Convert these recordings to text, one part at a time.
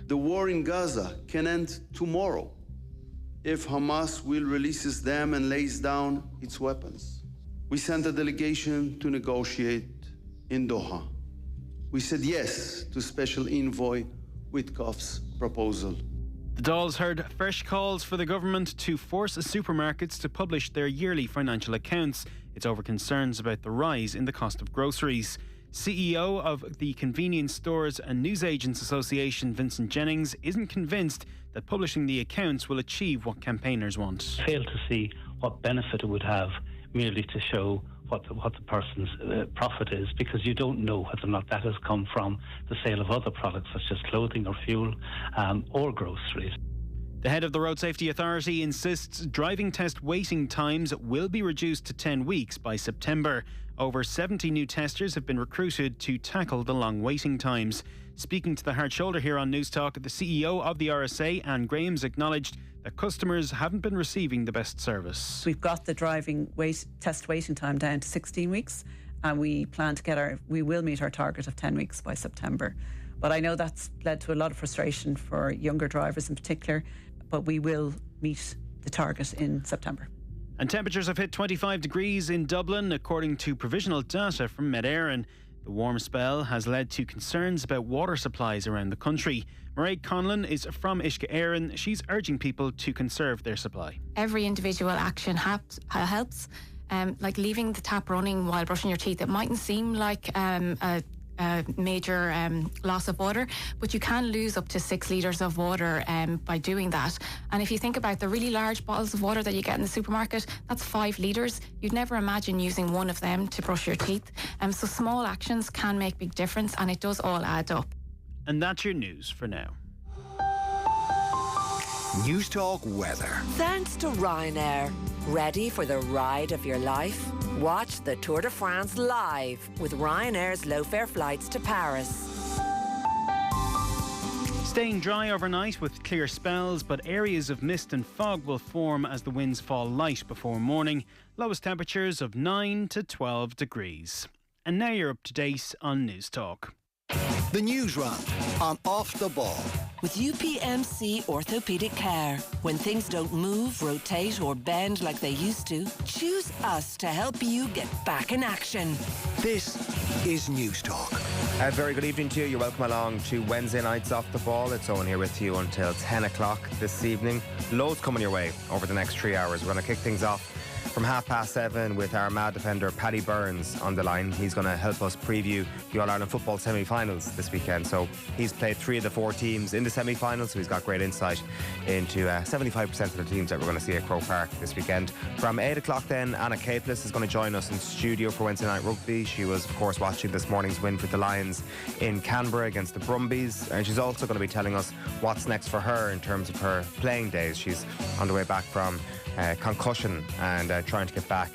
The war in Gaza can end tomorrow if Hamas will releases them and lays down its weapons. We sent a delegation to negotiate in Doha. We said yes to Special Envoy Witkoff's proposal. The Dáils heard fresh calls for the government to force supermarkets to publish their yearly financial accounts. It's over concerns about the rise in the cost of groceries. CEO of the Convenience Stores and Newsagents Association, Vincent Jennings, isn't convinced that publishing the accounts will achieve what campaigners want. Fail to see what benefit it would have merely to show what the person's profit is, because you don't know whether or not that has come from the sale of other products such as clothing or fuel or groceries. The head of the Road Safety Authority insists driving test waiting times will be reduced to 10 weeks by September. Over 70 new testers have been recruited to tackle the long waiting times. Speaking to the Hard Shoulder here on News Talk, the CEO of the RSA, Anne Graham's, acknowledged that customers haven't been receiving the best service. We've got the driving test waiting time down to 16 weeks, and we plan to we will meet our target of 10 weeks by September. But I know that's led to a lot of frustration for younger drivers in particular, but we will meet the target in September. And temperatures have hit 25 degrees in Dublin, according to provisional data from Met Éireann. The warm spell has led to concerns about water supplies around the country. Mairead Conlon is from Uisce Éireann. She's urging people to conserve their supply. Every individual action helps. Like leaving the tap running while brushing your teeth. It mightn't seem like a major loss of water, but you can lose up to 6 litres of water by doing that. And if you think about the really large bottles of water that you get in the supermarket, that's 5 litres. You'd never imagine using one of them to brush your teeth. So small actions can make big difference, and it does all add up. And that's your news for now. News Talk weather. Thanks to Ryanair. Ready for the ride of your life? Watch the Tour de France live with Ryanair's low-fare flights to Paris. Staying dry overnight with clear spells, but areas of mist and fog will form as the winds fall light before morning. Lowest temperatures of 9 to 12 degrees. And now you're up to date on News Talk. The Newsround on Off the Ball. With UPMC Orthopaedic Care. When things don't move, rotate or bend like they used to, choose us to help you get back in action. This is News Talk. Very good evening to you. You're welcome along to Wednesday night's Off the Ball. It's Eoin here with you until 10 o'clock this evening. Loads coming your way over the next 3 hours. We're going to kick things off from 7:30 with our mad defender Paddy Burns on the line. He's going to help us preview the All-Ireland football semi-finals this weekend. So he's played 3 of the 4 teams in the semi-finals, so he's got great insight into 75% of the teams that we're going to see at Croke Park this weekend. From 8 o'clock then, Anna Capeless is going to join us in studio for Wednesday Night Rugby. She was, of course, watching this morning's win for the Lions in Canberra against the Brumbies, and she's also going to be telling us what's next for her in terms of her playing days. She's on the way back from concussion, and trying to get back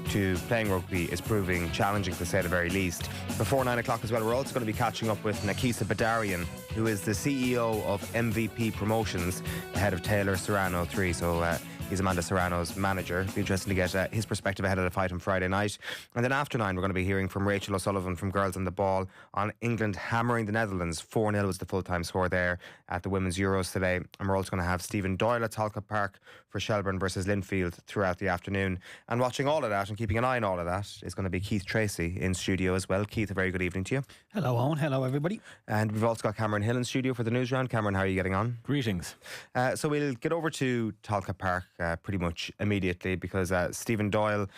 to playing rugby is proving challenging, to say the very least. Before 9 o'clock as well, we're also going to be catching up with Nakisa Badarian, who is the CEO of MVP Promotions, ahead of Taylor Serrano 3. So he's Amanda Serrano's manager. It'll be interesting to get his perspective ahead of the fight on Friday night. And then after 9, we're going to be hearing from Rachel O'Sullivan from Girls on the Ball on England hammering the Netherlands. 4-0 was the full-time score there at the Women's Euros today. And we're also going to have Stephen Doyle at Talcott Park for Shelbourne versus Linfield throughout the afternoon. And watching all of that and keeping an eye on all of that is going to be Keith Treacy in studio as well. Keith, a very good evening to you. Hello, Owen. Hello, everybody. And we've also got Cameron Hill in studio for the Newsround. Cameron, how are you getting on? Greetings. So we'll get over to Talcott Park pretty much immediately, because Stephen Doyle,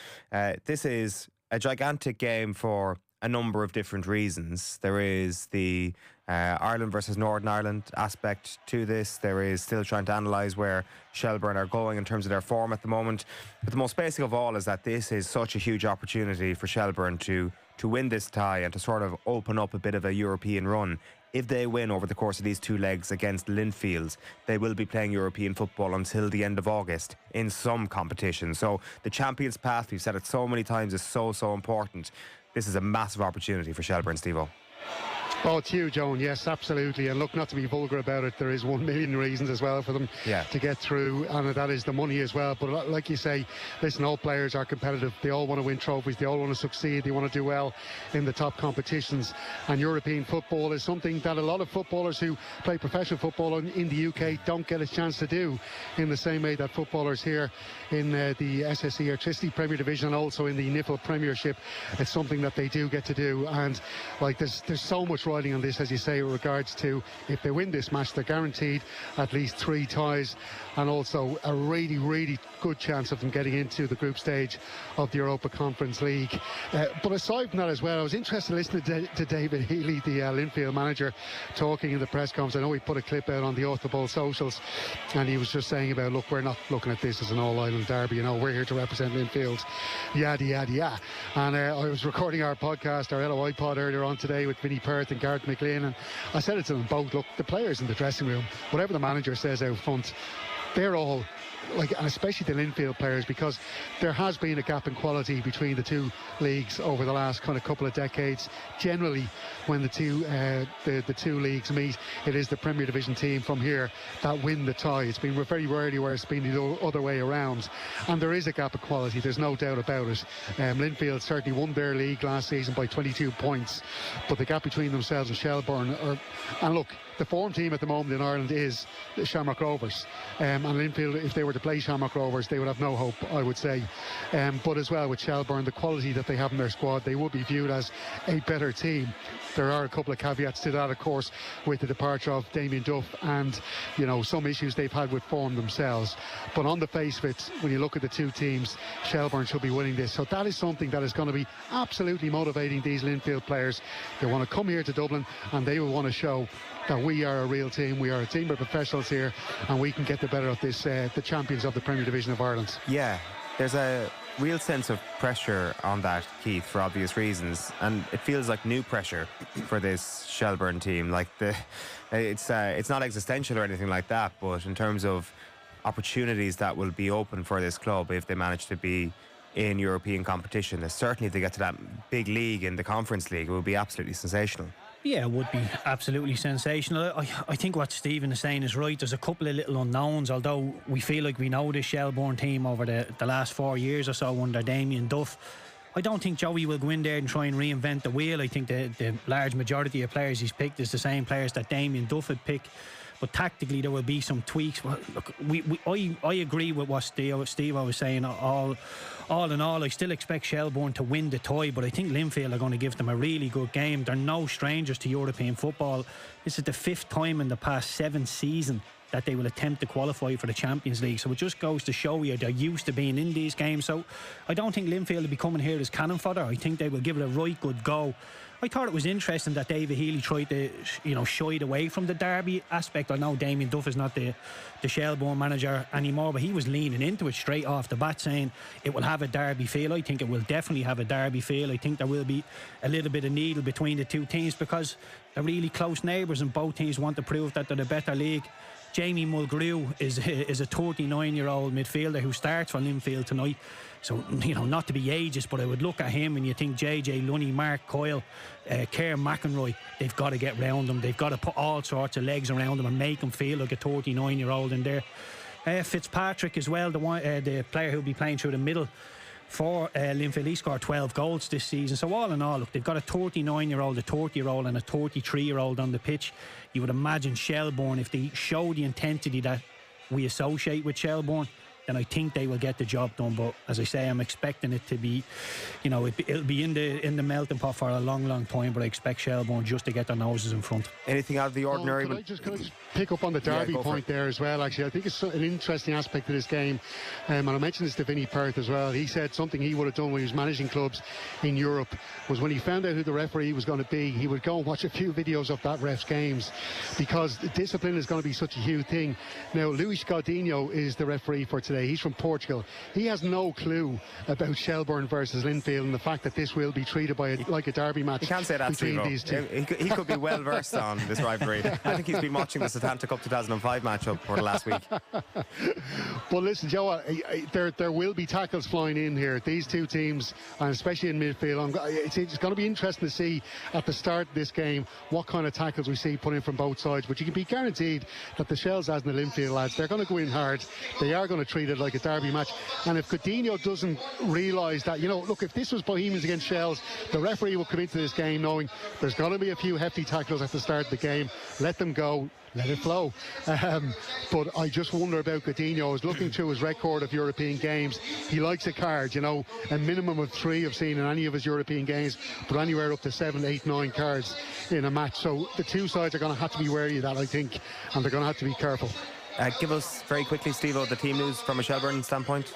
this is a gigantic game for a number of different reasons. There is the Ireland versus Northern Ireland aspect to this. There is still trying to analyse where Shelbourne are going in terms of their form at the moment. But the most basic of all is that this is such a huge opportunity for Shelbourne to win this tie and to sort of open up a bit of a European run. If they win over the course of these 2 legs against Linfield, they will be playing European football until the end of August in some competition. So the Champions Path, we've said it so many times, is so important. This is a massive opportunity for Shelbourne, Steve-O. Oh, it's huge, Owen. Yes, absolutely. And look, not to be vulgar about it, there is 1 million reasons as well for them to get through, and that is the money as well. But like you say, listen, all players are competitive. They all want to win trophies. They all want to succeed. They want to do well in the top competitions. And European football is something that a lot of footballers who play professional football in the UK don't get a chance to do, in the same way that footballers here in the SSE Electricity Premier Division and also in the Newfield Premiership, it's something that they do get to do. And like there's so much riding on this, as you say, with regards to if they win this match, they're guaranteed at least 3 ties and also a really, really good chance of them getting into the group stage of the Europa Conference League. But aside from that as well, I was interested listening to David Healy, the Linfield manager, talking in the press conference. I know he put a clip out on the Off the Ball socials, and he was just saying about, look, we're not looking at this as an all-Ireland derby, you know, we're here to represent Linfield, yada, yada, yada. And I was recording our podcast, our LOI pod earlier on today with Vinnie Perth and Gareth McLean, and I said it to them both, look, the players in the dressing room, whatever the manager says out front, they're all like, and especially the Linfield players, because there has been a gap in quality between the two leagues over the last kind of couple of decades. Generally, when the two leagues meet, it is the Premier Division team from here that win the tie. It's been very rarely where it's been the other way around, and there is a gap of quality, there's no doubt about it. Linfield certainly won their league last season by 22 points, but the gap between themselves and Shelbourne and look, the form team at the moment in Ireland is the Shamrock Rovers, and Linfield, if they were to play Shamrock Rovers, they would have no hope, I would say. But as well with Shelbourne, the quality that they have in their squad, they would be viewed as a better team. There are a couple of caveats to that, of course, with the departure of Damien Duff and, you know, some issues they've had with form themselves. But on the face of it, when you look at the two teams, Shelbourne should be winning this. So that is something that is going to be absolutely motivating these Linfield players. They want to come here to Dublin and they will want to show that we are a real team. We are a team of professionals here, and we can get the better of this, the champions of the Premier Division of Ireland. Yeah, there's a real sense of pressure on that, Keith, for obvious reasons, and it feels like new pressure for this Shelbourne team. Like it's not existential or anything like that, but in terms of opportunities that will be open for this club if they manage to be in European competition, certainly if they get to that big league in the Conference League, it will be absolutely sensational. Yeah, it would be absolutely sensational. I think what Stephen is saying is right. There's a couple of little unknowns, although we feel like we know this Shelbourne team over the last 4 years or so under Damien Duff. I don't think Joey will go in there and try and reinvent the wheel. I think the large majority of players he's picked is the same players that Damien Duff had picked. But tactically there will be some tweaks. Well, look, I agree with what Steve was saying. All in all, I still expect Shelbourne to win the tie, but I think Linfield are going to give them a really good game. They're no strangers to European football. This is the 5th time in the past 7 seasons that they will attempt to qualify for the Champions League. So it just goes to show you they're used to being in these games. So I don't think Linfield will be coming here as cannon fodder. I think they will give it a right good go. I thought it was interesting that David Healy tried to, shied away from the derby aspect. I know Damien Duff is not the Shelbourne manager anymore, but he was leaning into it straight off the bat, saying it will have a derby feel. I think it will definitely have a derby feel. I think there will be a little bit of needle between the two teams because they're really close neighbours and both teams want to prove that they're the better league. Jamie Mulgrew is a 39-year-old midfielder who starts for Linfield tonight. So, not to be ageist, but I would look at him and you think JJ Lunny, Mark Coyle, Kerr McEnroy, they've got to get round him. They've got to put all sorts of legs around him and make him feel like a 39-year-old in there. Fitzpatrick as well, the player who'll be playing through the middle for Linfield, he scored 12 goals this season. So all in all, look, they've got a 39-year-old, a 30-year-old and a 33-year-old on the pitch. You would imagine Shelbourne, if they show the intensity that we associate with Shelbourne, then I think they will get the job done. But as I say, I'm expecting it to be, it'll be in the melting pot for a long, long time. But I expect Shelbourne just to get their noses in front. Anything out of the ordinary? Could I just pick up on the derby point there as well? Actually, I think it's an interesting aspect of this game, and I mentioned this to Vinnie Perth as well. He said something he would have done when he was managing clubs in Europe was when he found out who the referee was going to be, he would go and watch a few videos of that ref's games, because discipline is going to be such a huge thing. Now, Luis Gaudinho is the referee for today. today. He's from Portugal. He has no clue about Shelbourne versus Linfield and the fact that this will be treated like a derby match. You can't say that, between these two. He could be well versed on this rivalry. I think he's been watching the Setanta Cup 2005 matchup for the last week. But listen, Joe, there will be tackles flying in here. These two teams, and especially in midfield, it's going to be interesting to see at the start of this game what kind of tackles we see put in from both sides. But you can be guaranteed that the Shells, as in the Linfield lads, they're going to go in hard. They are going to treat it like a derby match. And if Coutinho doesn't realise that, look, if this was Bohemians against Shells, the referee will come into this game knowing there's going to be a few hefty tackles at the start of the game. Let them go. Let it flow. But I just wonder about Coutinho. I was looking through his record of European games. He likes a card, a minimum of 3 I've seen in any of his European games, but anywhere up to 7, 8, 9 cards in a match. So the two sides are going to have to be wary of that, I think, and they're going to have to be careful. Give us very quickly, Steve-O, the team news from a Shelbourne standpoint.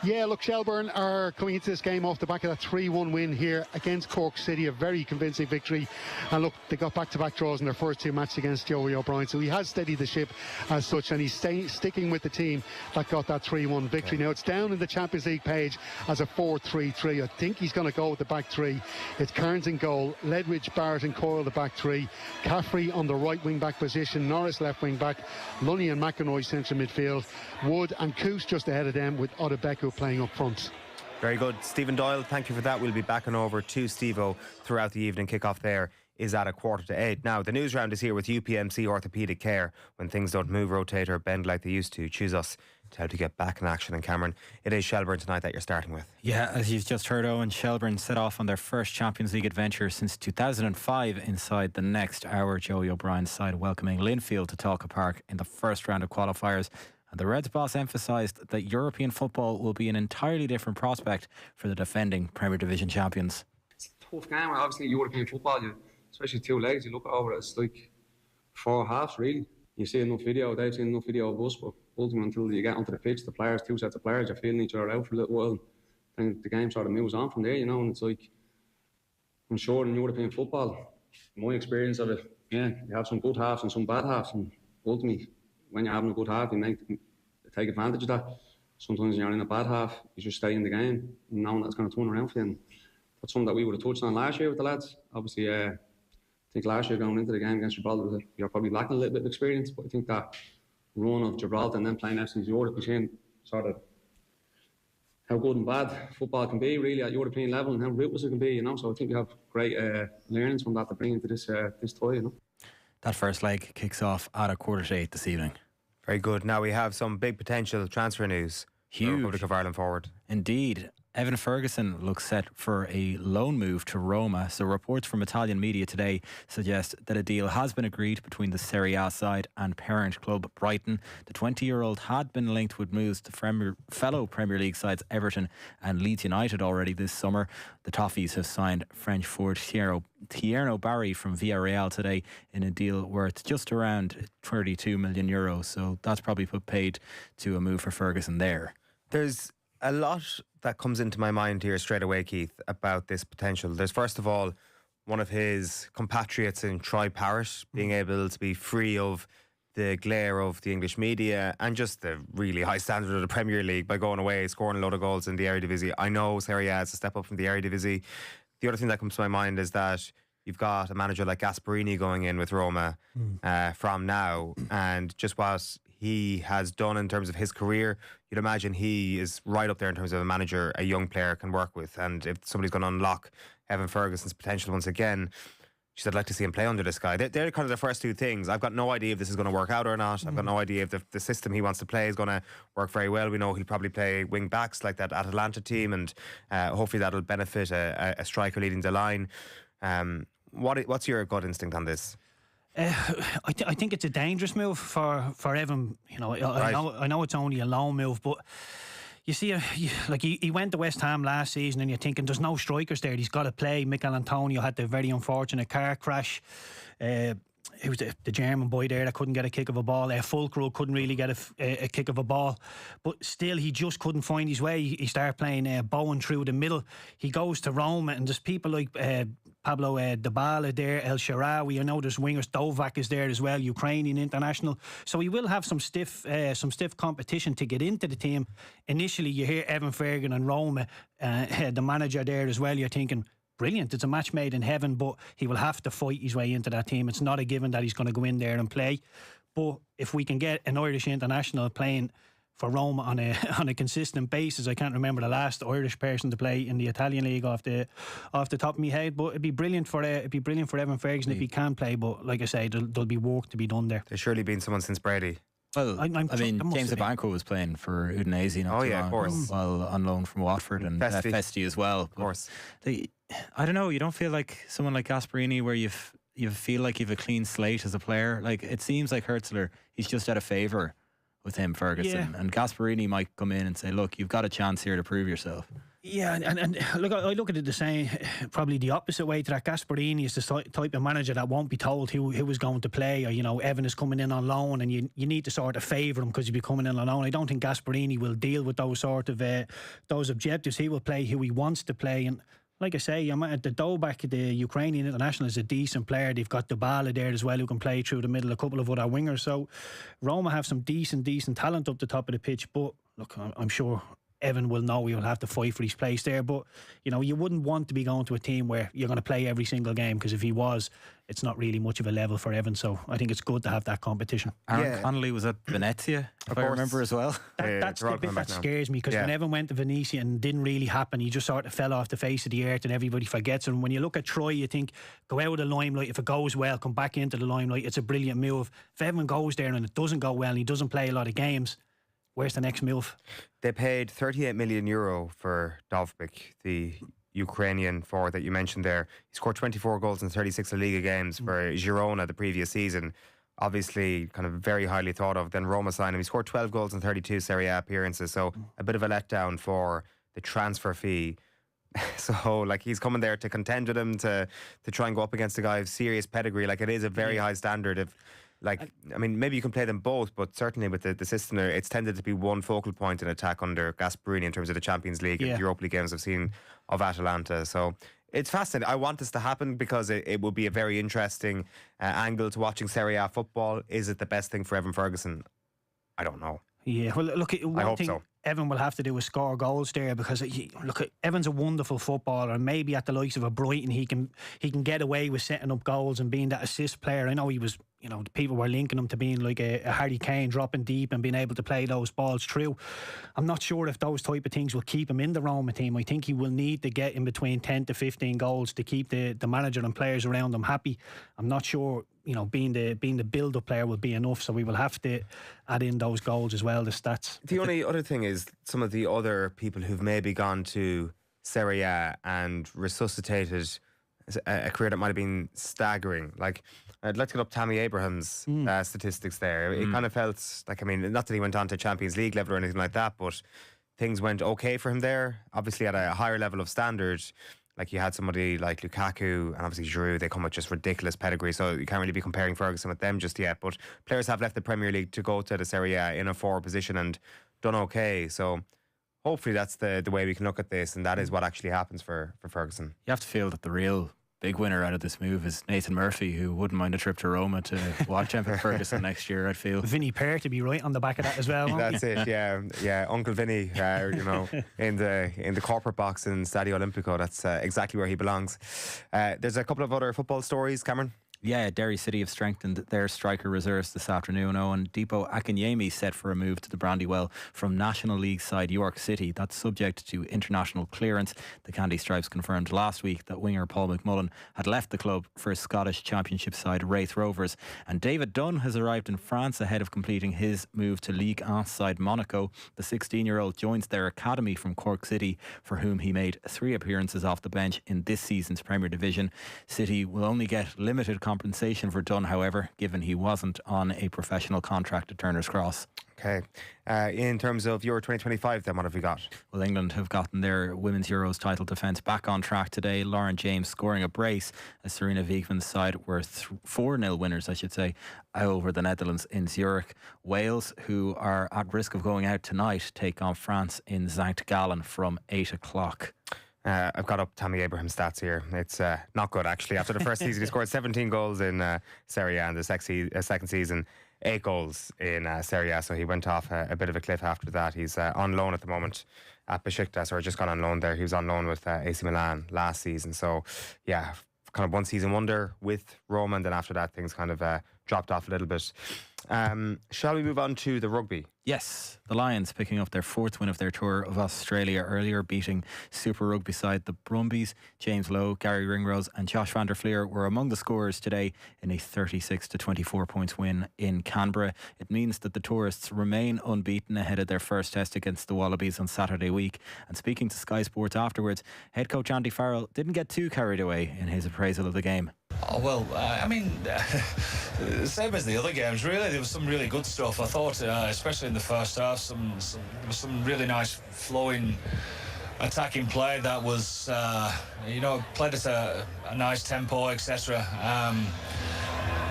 Yeah, look, Shelbourne are coming into this game off the back of that 3-1 win here against Cork City, a very convincing victory. And look, they got back-to-back draws in their first 2 matches against Joey O'Brien, so he has steadied the ship as such, and he's sticking with the team that got that 3-1 victory. Now, it's down in the Champions League page as a 4-3-3. I think he's going to go with the back 3. It's Kearns in goal, Ledwidge, Barrett and Coyle the back 3, Caffrey on the right wing-back position, Norris left wing-back, Lunny and McInroy central midfield, Wood and Coos just ahead of them, with Odebeku playing up front. Very good. Stephen Doyle, thank you for that. We'll be backing over to Steve-O throughout the evening. Kick-off there is at 7:45. Now, the news round is here with UPMC Orthopaedic Care. When things don't move, rotate or bend like they used to, choose us to help you get back in action. And Cameron, it is Shelbourne tonight that you're starting with. Yeah, as you've just heard, Eoin, Shelbourne set off on their first Champions League adventure since 2005. Inside the next hour, Joey O'Brien's side welcoming Linfield to Talca Park in the first round of qualifiers. And the Reds boss emphasised that European football will be an entirely different prospect for the defending Premier Division champions. It's a tough game. Obviously, European football, especially 2 legs, you look over it, it's like 4 halves, really. You see enough video, they've seen enough video of us, but ultimately, until you get onto the pitch, the players, 2 sets of players, you're feeling each other out for a little while. Then the game sort of moves on from there, and it's like, I'm sure in European football, my experience of it, you have some good halves and some bad halves, and ultimately, when you're having a good half, you take advantage of that. Sometimes when you're in a bad half, you just stay in the game, knowing that it's going to turn around for you. And that's something that we would have touched on last year with the lads. Obviously, I think last year going into the game against Gibraltar, you're probably lacking a little bit of experience, but I think that run of Gibraltar and then playing FC's Europe, we've seen sort of how good and bad football can be really at European level and how ruthless it can be, So I think we have great learnings from that to bring into this toy, That first leg kicks off at 7:45 this evening. Very good. Now we have some big potential transfer news. Huge. Republic of Ireland forward. Indeed. Evan Ferguson looks set for a loan move to Roma. So reports from Italian media today suggest that a deal has been agreed between the Serie A side and parent club Brighton. The 20-year-old had been linked with moves to fellow Premier League sides Everton and Leeds United already this summer. The Toffees have signed French forward Tierno Barry from Villarreal today in a deal worth just around €32 million. So that's probably put paid to a move for Ferguson there. There's a lot that comes into my mind here straight away, Keith, about this potential. There's first of all one of his compatriots in Troy Parrott being able to be free of the glare of the English media and just the really high standard of the Premier League by going away, scoring a load of goals in the Eredivisie. I know Serie A is a step up from the Eredivisie. The other thing that comes to my mind is that you've got a manager like Gasperini going in with Roma from now, and just what he has done in terms of his career, you'd imagine he is right up there in terms of a manager a young player can work with. And if somebody's going to unlock Evan Ferguson's potential once again, she said, I'd like to see him play under this guy. They're kind of the first 2 things. I've got no idea if this is going to work out or not. I've got no idea if the system he wants to play is going to work very well. We know he'll probably play wing backs like that Atalanta team, and hopefully that'll benefit a striker leading the line. What's your gut instinct on this? I think it's a dangerous move for Evan. I know it's only a loan move, but you see, he went to West Ham last season, and you're thinking there's no strikers there. He's got to play. Mikel Antonio had the very unfortunate car crash. It was the German boy there that couldn't get a kick of a ball. Fulcro couldn't really get a kick of a ball, but still he just couldn't find his way. He started playing Bowen through the middle. He goes to Roma, and there's people like Pablo Dybala there, El Shaarawy. I know there's wingers. Dovak is there as well, Ukrainian international. So we will have some stiff competition to get into the team. Initially, you hear Eoin Sheahan and Roma, the manager there as well. You're thinking, brilliant, it's a match made in heaven, but he will have to fight his way into that team. It's not a given that he's going to go in there and play. But if we can get an Irish international playing for Roma on a consistent basis, I can't remember the last Irish person to play in the Italian league off the top of my head, but it'd be brilliant for Eoin Ferguson if he can play. But like I say, there'll be work to be done there. There's surely been someone since Brady. Well, I mean, James Abanko was playing for Udinese not too long of course. While on loan from Watford, and Festi as well. Of course. I don't know, you don't feel like someone like Gasperini where you feel like you've a clean slate as a player. Like, it seems like Hertzler, he's just out of favour with him, Ferguson. And Gasperini might come in and say, look, you've got a chance here to prove yourself. Yeah, and look, I look at it the same, probably the opposite way to that. Gasperini is the type of manager that won't be told who is going to play, or, you know, Evan is coming in on loan and you need to sort of favour him because you'll be coming in on loan. I don't think Gasperini will deal with those sort of those objectives. He will play who he wants to play. And like I say, the Dovak, the Ukrainian international, is a decent player. They've got Dybala there as well, who can play through the middle, a couple of other wingers. So Roma have some decent talent up the top of the pitch. But look, I'm sure Evan will know he will have to fight for his place there. But, you know, you wouldn't want to be going to a team where you're going to play every single game, because if he was, it's not really much of a level for Evan. So I think it's good to have that competition. Aaron Connolly was at Venezia, if I remember as well. That's the bit that scares me, because when Evan went to Venezia and it didn't really happen, he just sort of fell off the face of the earth and everybody forgets him. When you look at Troy, you think, go out of the limelight. If it goes well, come back into the limelight. It's a brilliant move. If Evan goes there and it doesn't go well and he doesn't play a lot of games, where's the next move? They paid €38 million for Dovbyk, the Ukrainian forward that you mentioned there. He scored 24 goals in 36 La Liga games for Girona the previous season. Obviously, kind of very highly thought of. Then Roma signed him. He scored 12 goals in 32 Serie A appearances. So a bit of a letdown for the transfer fee. So, like, he's coming there to contend with him, to try and go up against a guy of serious pedigree. Like, it is a very high standard. I mean, maybe you can play them both, but certainly with the system there, it's tended to be one focal point in attack under Gasperini in terms of the Champions League and the Europa League games I've seen of Atalanta. So it's fascinating. I want this to happen because it will be a very interesting angle to watching Serie A football. Is it the best thing for Eoin Ferguson? I don't know. Yeah, well, look, I hope so. Evan will have to do is score goals there, because look, Evan's a wonderful footballer, and maybe at the likes of a Brighton he can get away with setting up goals and being that assist player. I know he was, you know, people were linking him to being like a Harry Kane, dropping deep and being able to play those balls through. I'm not sure if those type of things will keep him in the Roma team. I think he will need to get in between 10 to 15 goals to keep the manager and players around him happy. I'm not sure, you know, being the build-up player will be enough, so we will have to add in those goals as well, the stats. The only other thing is some of the other people who've maybe gone to Serie A and resuscitated a career that might have been staggering. Like, I'd like to get up Tammy Abraham's statistics there. It kind of felt like, I mean, not that he went on to Champions League level or anything like that, but things went okay for him there. Obviously at a higher level of standard. Like, you had somebody like Lukaku and obviously Giroud, they come with just ridiculous pedigree, so you can't really be comparing Ferguson with them just yet. But players have left the Premier League to go to the Serie A in a forward position and done okay. So hopefully that's the way we can look at this, and that is what actually happens for Ferguson. You have to feel that the real big winner out of this move is Nathan Murphy, who wouldn't mind a trip to Roma to watch Eoin Ferguson next year, I'd feel. Vinny Pear to be right on the back of that as well. That's it, yeah. Uncle Vinny, you know, in the corporate box in Stadio Olimpico. That's exactly where he belongs. There's a couple of other football stories, Cameron. Yeah, Derry City have strengthened their striker reserves this afternoon. And Deepo Akinyemi set for a move to the Brandywell from National League side York City. That's subject to international clearance. The Candy Stripes confirmed last week that winger Paul McMullen had left the club for Scottish Championship side Raith Rovers. And David Dunn has arrived in France ahead of completing his move to Ligue 1 side Monaco. The 16-year-old joins their academy from Cork City, for whom he made 3 appearances off the bench in this season's Premier Division. City will only get limited compensation for Dunn, however, given he wasn't on a professional contract at Turner's Cross. Okay. In terms of Euro 2025, then what have we got? Well, England have gotten their Women's Euros title defence back on track today. Lauren James scoring a brace as Serena Wiegman's side were 4-0 winners, I should say, over the Netherlands in Zurich. Wales, who are at risk of going out tonight, take on France in St Gallen from 8 o'clock. I've got up Tammy Abraham's stats here. It's not good, actually. After the first season, he scored 17 goals in Serie A, and the second season, 8 goals in Serie A. So he went off a bit of a cliff after that. He's on loan at the moment at Besiktas, or just gone on loan there. He was on loan with AC Milan last season. So, yeah, kind of one season wonder with Roma, and then after that, things kind of dropped off a little bit. Shall we move on to the rugby? Yes, the Lions picking up their 4th win of their tour of Australia earlier, beating Super Rugby side the Brumbies. James Lowe, Gary Ringrose and Josh van der Fleer were among the scorers today in a 36-24 points win in Canberra. It means that the tourists remain unbeaten ahead of their first test against the Wallabies on Saturday week. And speaking to Sky Sports afterwards, head coach Andy Farrell didn't get too carried away in his appraisal of the game. Oh, well, I mean, same as the other games, really. There was some really good stuff. I thought, especially in the first half, some really nice flowing attacking play that was, played at a nice tempo, etc.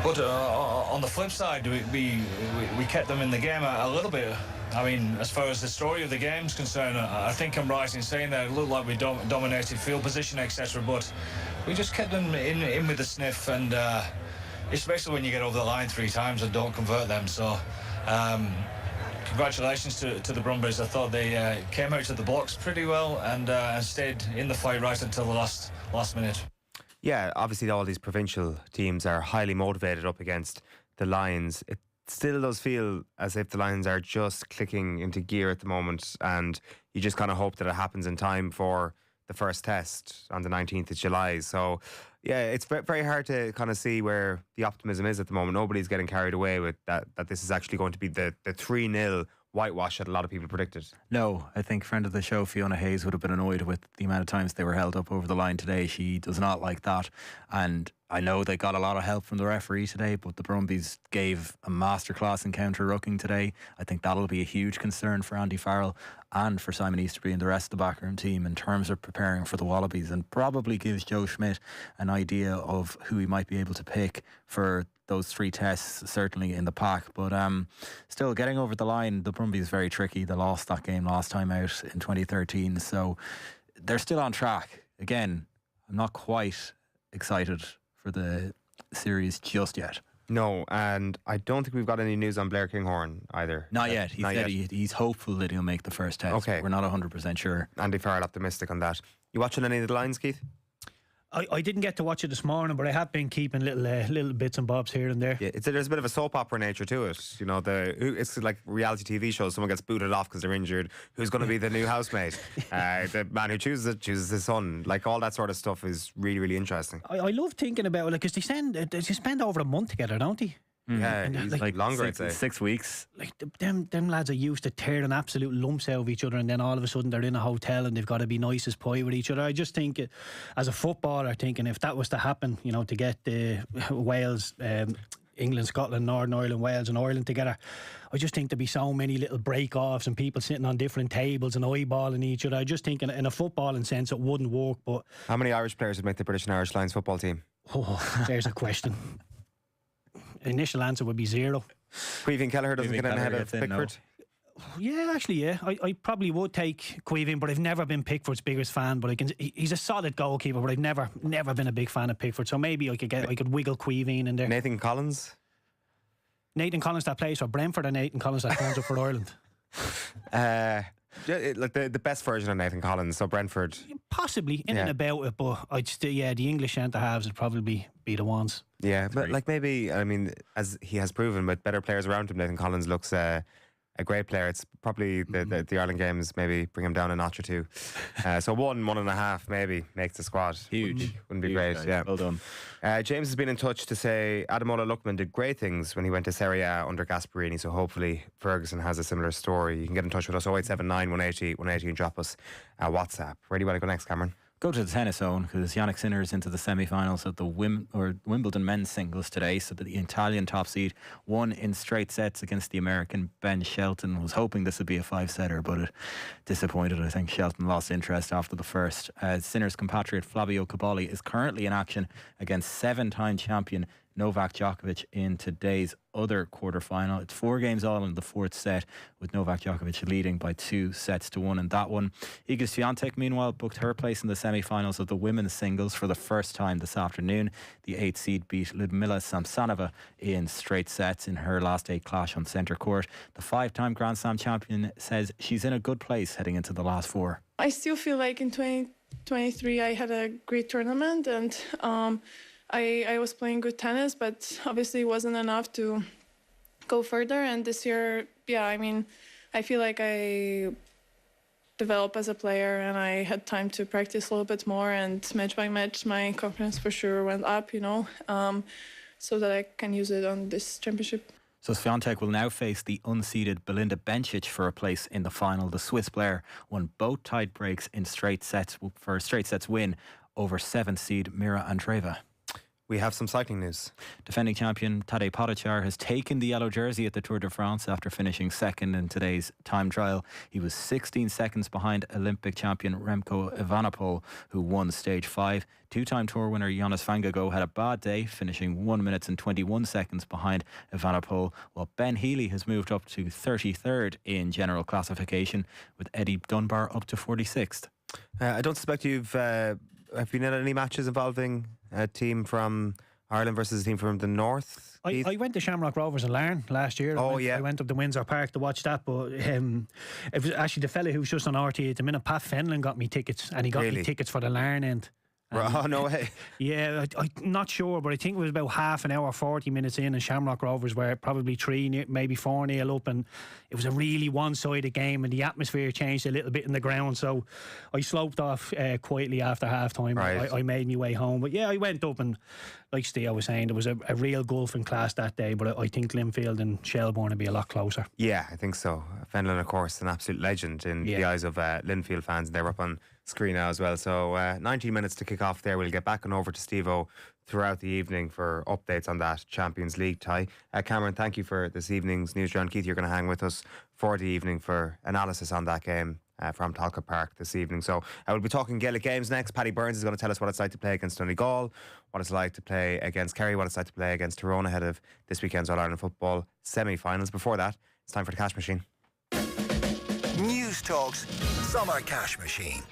But on the flip side, we kept them in the game a little bit. I mean, as far as the story of the game's concerned, I think I'm right in saying that it looked like we dominated field position, etc. But we just kept them in with the sniff, and especially when you get over the line 3 times and don't convert them. So, congratulations to the Brumbies. I thought they came out of the blocks pretty well and stayed in the fight right until the last minute. Yeah, obviously all these provincial teams are highly motivated up against the Lions. It still does feel as if the Lions are just clicking into gear at the moment, and you just kind of hope that it happens in time for the first test on the 19th of July. So, yeah, it's very hard to kind of see where the optimism is at the moment. Nobody's getting carried away with that this is actually going to be the 3-0 whitewash that a lot of people predicted. No, I think friend of the show Fiona Hayes would have been annoyed with the amount of times they were held up over the line today. She does not like that, and I know they got a lot of help from the referee today, but the Brumbies gave a masterclass in counter-rucking today. I think that'll be a huge concern for Andy Farrell and for Simon Easterby and the rest of the backroom team in terms of preparing for the Wallabies, and probably gives Joe Schmidt an idea of who he might be able to pick for those 3 tests, certainly in the pack. But still, getting over the line, the Brumbies very tricky. They lost that game last time out in 2013, so they're still on track. Again, I'm not quite excited for the series just yet. No, and I don't think we've got any news on Blair Kinghorn either. Not yet. He said he's hopeful that he'll make the first test. Okay. We're not 100% sure. Andy Farrell optimistic on that. You watching any of the Lions, Keith? I didn't get to watch it this morning, but I have been keeping little bits and bobs here and there. Yeah, there's a bit of a soap opera nature to it. You know, it's like reality TV shows. Someone gets booted off because they're injured. Who's going to be the new housemate? The man who chooses his son. Like, all that sort of stuff is really, really interesting. I love thinking about it, because they spend over a month together, don't they? Yeah, he's like longer, I'd say. 6 weeks. Like them lads are used to tearing absolute lumps out of each other, and then all of a sudden they're in a hotel and they've got to be nice as pie with each other. I just think, as a footballer, thinking if that was to happen, to get Wales, England, Scotland, Northern Ireland, Wales and Ireland together, I just think there'd be so many little break-offs and people sitting on different tables and eyeballing each other. I just think in a footballing sense it wouldn't work. But how many Irish players would make the British and Irish Lions football team? Oh, there's a question. Initial answer would be 0. Queeveen Kelleher doesn't get in ahead of Pickford? No. Yeah, actually, yeah. I probably would take Queeveen, but I've never been Pickford's biggest fan. But he's a solid goalkeeper, but I've never been a big fan of Pickford. So maybe I could wiggle Queeveen in there. Nathan Collins that plays for Brentford, and Nathan Collins that turns up for Ireland. Like the best version of Nathan Collins, so Brentford. Possibly in and about it, but I'd still, the English centre-halves would probably be the ones. Yeah, but like maybe, I mean, as he has proven with better players around him, Nathan Collins looks a great player. It's probably the Ireland games maybe bring him down a notch or 2. So 1.5 maybe makes the squad. Huge. Wouldn't be Huge, great. guys. Yeah. Well done. James has been in touch to say Ademola Lookman did great things when he went to Serie A under Gasparini, so hopefully Ferguson has a similar story. You can get in touch with us 0879 180 180 and drop us a WhatsApp. Where do you want to go next, Cameron? Go to the tennis zone, because Yannick Sinner is into the semi-finals of the Wimbledon men's singles today. So the Italian top seed won in straight sets against the American Ben Shelton. Was hoping this would be a 5-setter, but it disappointed. I think Shelton lost interest after the first. Sinner's compatriot Flavio Cobolli is currently in action against 7-time champion Novak Djokovic in today's other quarter-final. It's 4 games all in the 4th set, with Novak Djokovic leading by 2-1 in that one. Iga Swiatek, meanwhile, booked her place in the semi-finals of the women's singles for the first time this afternoon. The 8th seed beat Ludmila Samsonova in straight sets in her last 8 clash on centre court. The 5-time Grand Slam champion says she's in a good place heading into the last 4. I still feel like in 2023 I had a great tournament, and I was playing good tennis, but obviously it wasn't enough to go further. And this year, I feel like I developed as a player, and I had time to practice a little bit more, and match by match my confidence for sure went up, so that I can use it on this championship. So Swiatek will now face the unseeded Belinda Bencic for a place in the final. The Swiss player won both tied breaks in straight sets for a straight sets win over 7th seed Mira Andreeva. We have some cycling news. Defending champion Tadej Pogačar has taken the yellow jersey at the Tour de France after finishing second in today's time trial. He was 16 seconds behind Olympic champion Remco Evenepoel, who won stage 5. 2-time Tour winner Jonas Vingegaard had a bad day, finishing 1 minute and 21 seconds behind Evenepoel, while Ben Healy has moved up to 33rd in general classification, with Eddie Dunbar up to 46th. I don't suspect you've have been in any matches involving a team from Ireland versus a team from the north? I went to Shamrock Rovers in Larne last year. I went up to Windsor Park to watch that, but it was actually the fella who was just on RTÉ at the minute, Pat Fenlon, got me tickets, and he got me tickets for the Larne end. Oh, no way. Yeah, I'm not sure, but I think it was about half an hour, 40 minutes in, and Shamrock Rovers were probably 3, maybe 4-0 up, and it was a really one-sided game, and the atmosphere changed a little bit in the ground, so I sloped off quietly after half-time. Right. I made my way home, but yeah, I went up, and like Steve was saying, there was a real golfing class that day, but I think Linfield and Shelbourne would be a lot closer. Yeah, I think so. Fenlon, of course, an absolute legend in the eyes of Linfield fans. They're up on screen now as well. So 19 minutes to kick off there. We'll get back and over to Steve-O throughout the evening for updates on that Champions League tie. Cameron, thank you for this evening's Newsround. Keith, you're going to hang with us for the evening for analysis on that game from Talca Park this evening. So we'll be talking Gaelic games next. Paddy Burns is going to tell us what it's like to play against Donegal, what it's like to play against Kerry, what it's like to play against Tyrone ahead of this weekend's All-Ireland football semi-finals. Before that, it's time for the Cash Machine. News Talk's Summer Cash Machine.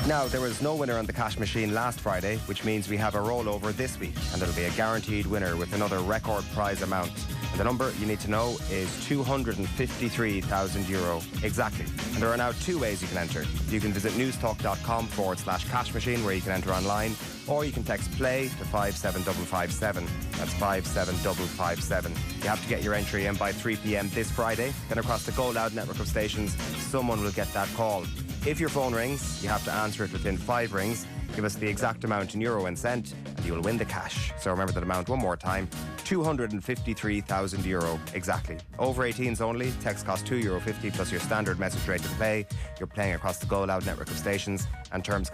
Now, there was no winner on the Cash Machine last Friday, which means we have a rollover this week, and it'll be a guaranteed winner with another record prize amount. And the number you need to know is €253,000 exactly. And there are now 2 ways you can enter. You can visit newstalk.com/cash machine, where you can enter online, or you can text play to 57557. That's 57557. You have to get your entry in by 3 p.m. this Friday. Then across the Go Loud network of stations, someone will get that call. If your phone rings, you have to answer it within 5 rings. Give us the exact amount in euro and cent, and you will win the cash. So remember that amount one more time, €253,000 exactly. Over 18s only. Text costs €2.50 plus your standard message rate to play. You're playing across the Go Loud network of stations, and terms